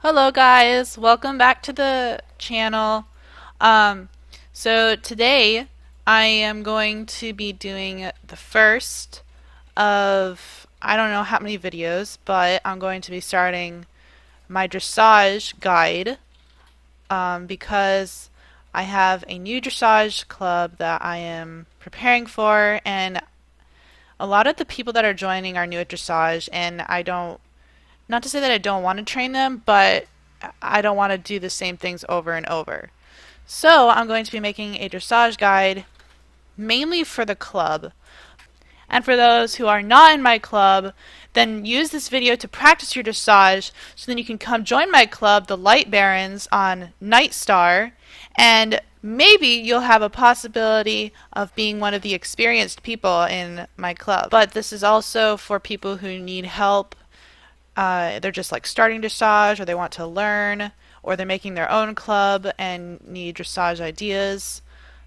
Hello guys, welcome back to the channel. Um, so today I am going to be doing the first of I don't know how many videos, but I'm going to be starting my dressage guide because I have a new dressage club that I am preparing for, and a lot of the people that are joining are new at dressage, and I don't not to say that I don't want to train them, but I don't want to do the same things over and over. So I'm going to be making a dressage guide mainly for the club. And for those who are not in my club, then use this video to practice your dressage so then you can come join my club, the Light Barons, on Night Star, and maybe you'll have a possibility of being one of the experienced people in my club. But this is also for people who need help. They're just like starting dressage, or they want to learn, or they're making their own club and need dressage ideas.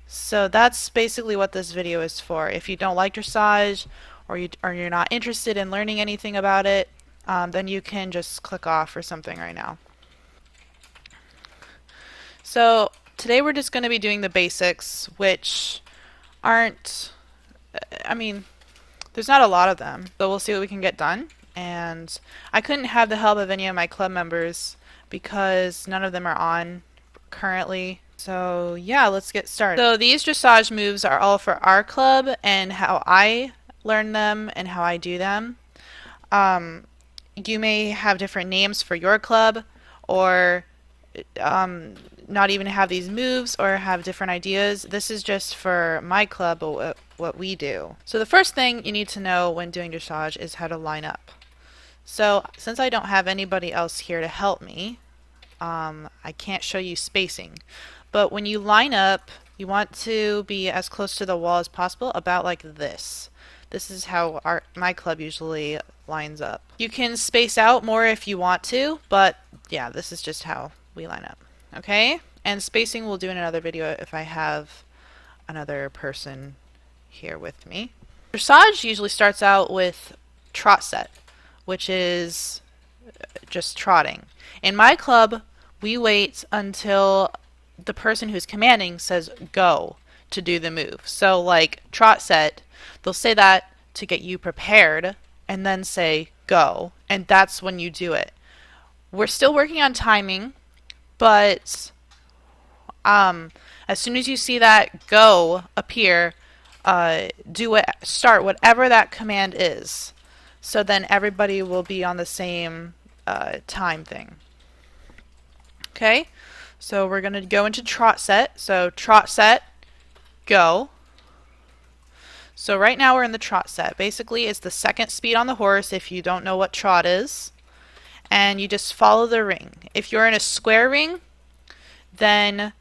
So that's basically what this video is for. If you don't like dressage, or you're not interested in learning anything about it, then you can just click off or something right now. So today we're just going to be doing the basics, which aren't, I mean, there's not a lot of them, but we'll see what we can get done. And I couldn't have the help of any of my club members because none of them are on currently. So yeah, let's get started. So these dressage moves are all for our club and how I learn them and how I do them. You may have different names for your club, or not even have these moves, or have different ideas. This is just for my club, what we do. So the first thing you need to know when doing dressage is how to line up. So since I don't have anybody else here to help me, I can't show you spacing. But when you line up, you want to be as close to the wall as possible, about like this. This is how my club usually lines up. You can space out more if you want to, but yeah, this is just how we line up. Okay? And spacing we'll do in another video if I have another person here with me. Dressage usually starts out with Trot Set, which is just trotting. In my club, we wait until the person who's commanding says go to do the move. So like Trot Set, they'll say that to get you prepared and then say go, and that's when you do it. We're still working on timing, but as soon as you see that go appear, start whatever that command is. So then everybody will be on the same time thing. Okay, so we're going to go into Trot Set. So Trot Set, go. So right now we're in the Trot Set. Basically, it's the second speed on the horse if you don't know what trot is. And you just follow the ring. If you're in a square ring, then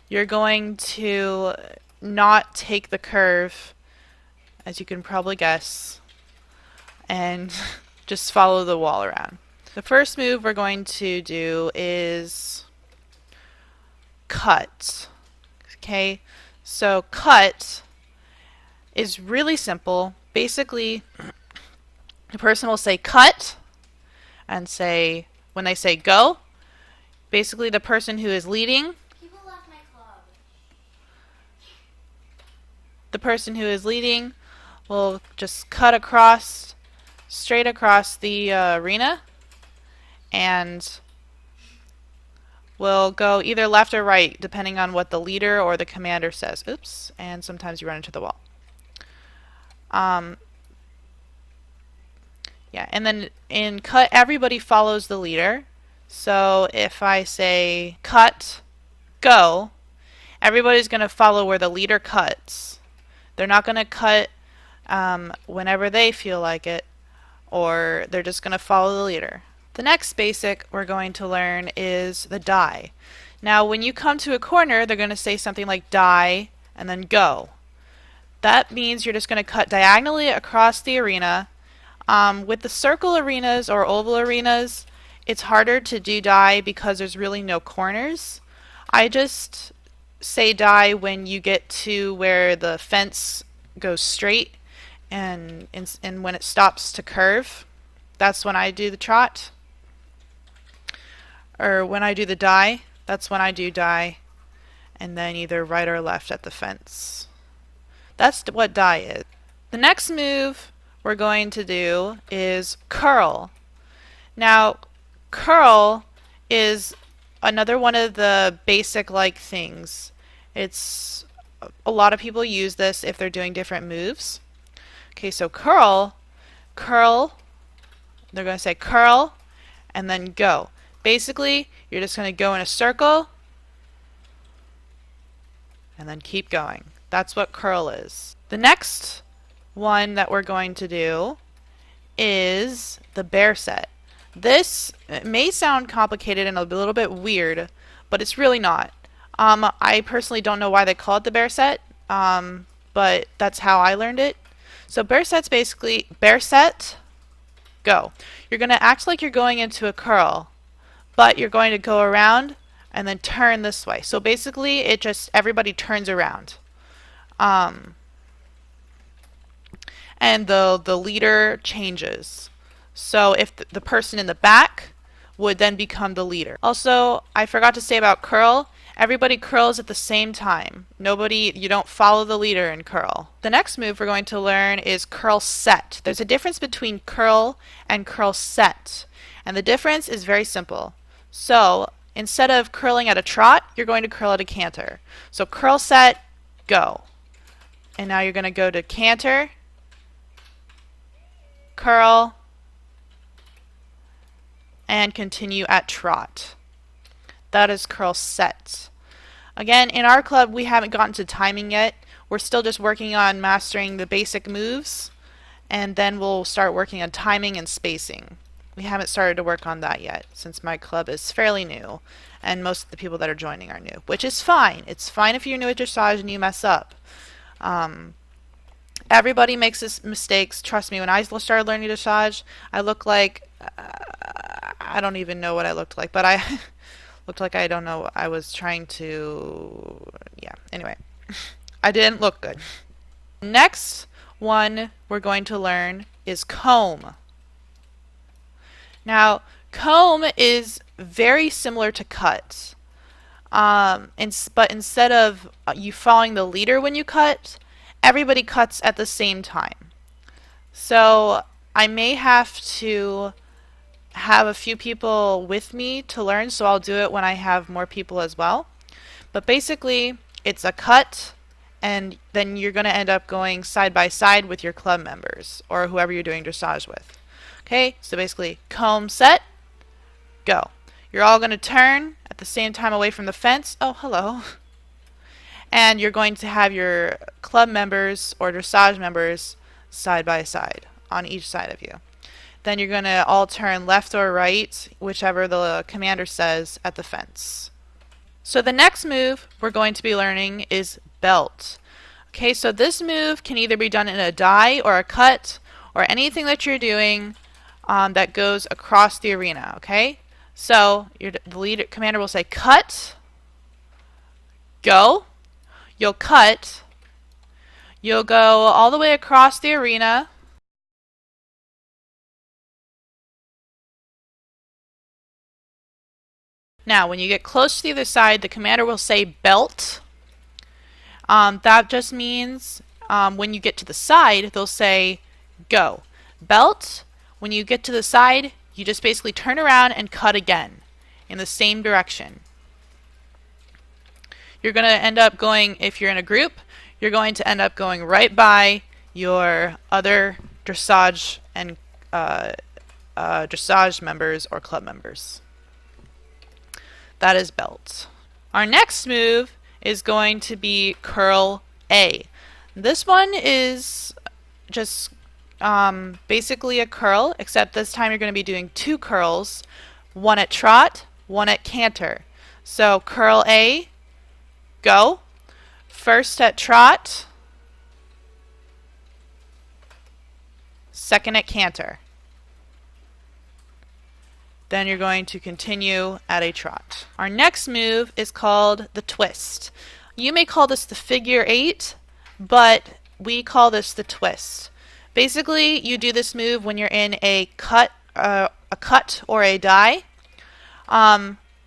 you're going to not take the curve, as you can probably guess, and just follow the wall around. The first move we're going to do is cut. Okay, so cut is really simple. Basically, the person will say cut and say, when they say go, basically the person who is leading, the person who is leading will just cut across, straight across the arena, and will go either left or right depending on what the leader or the commander says. Oops, and sometimes you run into the wall. Yeah, and then in cut, everybody follows the leader. So if I say cut, go, everybody's going to follow where the leader cuts. They're not going to cut whenever they feel like it, or they're just going to follow the leader. The next basic we're going to learn is the die. Now when you come to a corner, they're going to say something like die and then go. That means you're just going to cut diagonally across the arena. With the circle arenas or oval arenas, it's harder to do die because there's really no corners. I just say die when you get to where the fence goes straight and when it stops to curve. That's when I do the trot. or when I do the die, that's when I do die, and then either right or left at the fence. That's what die is. The next move we're going to do is curl. Now, curl is another one of the basic like things. It's a lot of people use this if they're doing different moves. Okay, so curl, they're going to say curl, and then go. Basically, you're just going to go in a circle, and then keep going. That's what curl is. The next one that we're going to do is the bear set. This may sound complicated and a little bit weird, but it's really not. I personally don't know why they call it the bear set, but that's how I learned it. So bear set's basically bear set, go. You're going to act like you're going into a curl, but you're going to go around and then turn this way. So basically, it just everybody turns around. And the leader changes. So if the person in the back would then become the leader. Also, I forgot to say about curl, everybody curls at the same time. You don't follow the leader in curl. The next move we're going to learn is curl set. There's a difference between curl and curl set. And the difference is very simple. So instead of curling at a trot, you're going to curl at a canter. So curl set, go. And now you're going to go to canter, curl, and continue at trot. That is curl set. Again, in our club, we haven't gotten to timing yet. We're still just working on mastering the basic moves, and then we'll start working on timing and spacing. We haven't started to work on that yet, since my club is fairly new, and most of the people that are joining are new, which is fine. It's fine if you're new at dressage and you mess up. Everybody makes mistakes. Trust me, when I started learning dressage, I looked like I don't even know what I looked like, but I looked like I don't know. I was trying to, yeah. Anyway, I didn't look good. Next one we're going to learn is comb. Now, comb is very similar to cut. But instead of you following the leader when you cut, everybody cuts at the same time. So I may have to have a few people with me to learn, so I'll do it when I have more people as well. But basically, it's a cut, and then you're going to end up going side by side with your club members or whoever you're doing dressage with. Okay, so basically, comb set, go. You're all going to turn at the same time away from the fence. Oh, hello. And you're going to have your club members or dressage members side by side on each side of you. Then you're going to all turn left or right, whichever the commander says, at the fence. So the next move we're going to be learning is belt. Okay, so this move can either be done in a die or a cut or anything that you're doing that goes across the arena. Okay, so the commander will say cut, go. You'll cut. You'll go all the way across the arena. Now, when you get close to the other side, the commander will say belt. That just means when you get to the side, they'll say go. Belt, when you get to the side, you just basically turn around and cut again in the same direction. You're going to end up going, if you're in a group, you're going to end up going right by your other dressage and dressage members or club members. That is belt. Our next move is going to be curl A. This one is just basically a curl, except this time you're going to be doing two curls, one at trot, one at canter. So curl A, go. First at trot, second at canter. Then you're going to continue at a trot. Our next move is called the twist. You may call this the figure 8, but we call this the twist. Basically, you do this move when you're in a cut or a die.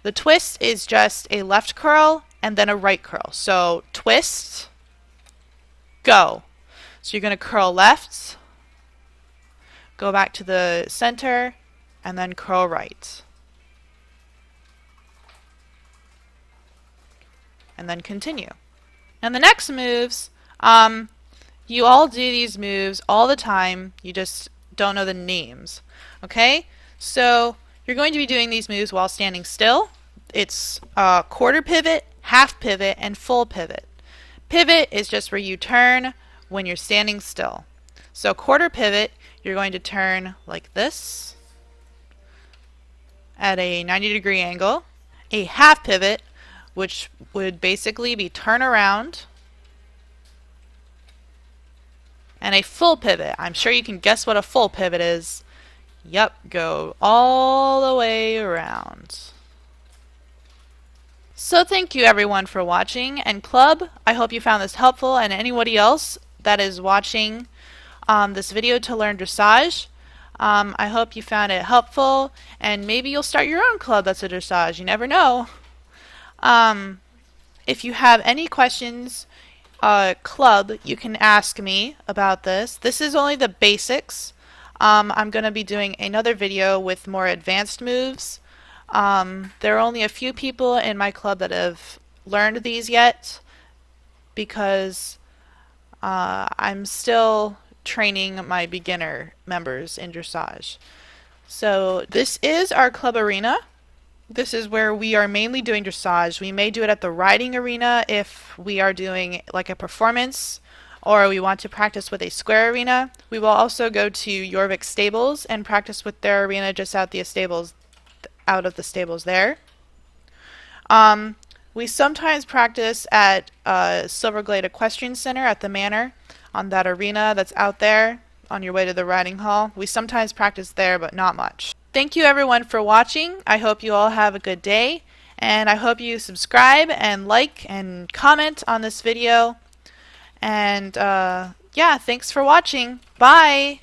The twist is just a left curl and then a right curl. So twist, go. So you're going to curl left, go back to the center, and then curl right. And then continue. And the next moves, you all do these moves all the time, you just don't know the names. Okay? So you're going to be doing these moves while standing still. It's quarter pivot, half pivot, and full pivot. Pivot is just where you turn when you're standing still. So quarter pivot, you're going to turn like this at a 90-degree angle. A half pivot, which would basically be turn around. And a full pivot. I'm sure you can guess what a full pivot is. Yep, go all the way around. So thank you everyone for watching, and club, I hope you found this helpful, and anybody else that is watching this video to learn dressage, I hope you found it helpful, and maybe you'll start your own club that's a dressage. You never know. If you have any questions, club, you can ask me about this. This is only the basics. I'm going to be doing another video with more advanced moves. There are only a few people in my club that have learned these yet because I'm still training my beginner members in dressage. So this is our club arena. This is where we are mainly doing dressage. We may do it at the riding arena if we are doing like a performance or we want to practice with a square arena. We will also go to Jorvik stables and practice with their arena just out of the stables there. We sometimes practice at Silverglade Equestrian Center at the Manor on that arena that's out there on your way to the riding hall. We sometimes practice there, but not much. Thank you everyone for watching. I hope you all have a good day, and I hope you subscribe and like and comment on this video. And yeah, thanks for watching. Bye!